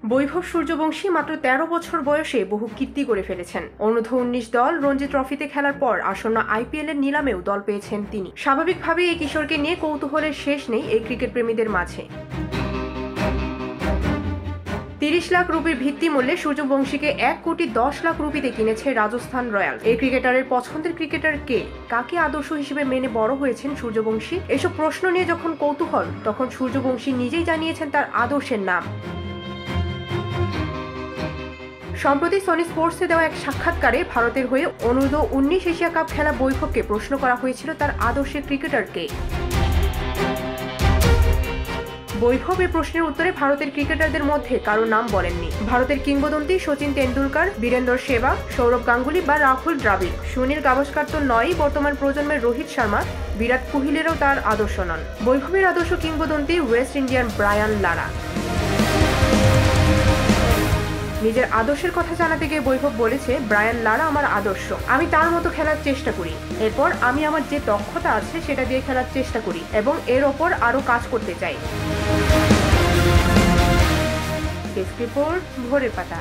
বৈভব সূর্যবংশী মাত্র ১৩ বছর বয়সে বহু কীর্তি করে ফেলেছেন। অনূর্ধ্ব-১৯ দল রঞ্জি ট্রফিতে খেলার পর আসন্ন আইপিএল এর নিলামেও দল পেয়েছেন তিনি। স্বাভাবিকভাবেই এই কিশোরকে নিয়ে কৌতূহলের শেষ নেই এই ক্রিকেট প্রেমীদের মাঝে। ৩০ লাখ রুপির ভিত্তিমূল্যে সূর্যবংশীকে ১,১০ লাখ রুপিতে কিনেছে রাজস্থান রয়্যালস। এই ক্রিকেটারের পছন্দের ক্রিকেটার কে, কাকে আদর্শ হিসেবে মেনে বড় হয়েছেন সূর্যবংশী, এসব প্রশ্ন নিয়ে যখন কৌতূহল, তখন সূর্যবংশী নিজেই জানিয়েছেন তার আদর্শের নাম। সম্প্রতি সনি স্পোর্টসে দেওয়া এক সাক্ষাৎকারে ভারতের হয়ে অনূর্ধ্ব-১৯ এশিয়া কাপ খেলা বৈভবকে প্রশ্ন করা হয়েছিল তার আদর্শের ক্রিকেটারকে। বৈভব এই প্রশ্নের উত্তরে ভারতের ক্রিকেটারদের মধ্যে কারো নাম বলেননি। ভারতের কিংবদন্তি সচিন তেন্ডুলকর, বীরেন্দ্র সেহবাগ, সৌরভ গাঙ্গুলি বা রাহুল দ্রাবিড়, সুনীল গাভাস্কার তো নয়ই, বর্তমান প্রজন্মের রোহিত শর্মা, বিরাট কোহলিরও তার আদর্শ নন। বৈভবের আদর্শ কিংবদন্তি ওয়েস্ট ইন্ডিয়ান ব্রায়ান লারা। নিজের আদর্শের কথা জানাতে গিয়ে বৈভব বলেছে, ব্রায়ান লারা আমার আদর্শ। আমি তার মতো খেলার চেষ্টা করি, এরপর আমি আমার যে দক্ষতা আছে সেটা দিয়ে খেলার চেষ্টা করি এবং এর ওপর আরো কাজ করতে চাই। ডেস্ক রিপোর্ট, ভোরের পাতা।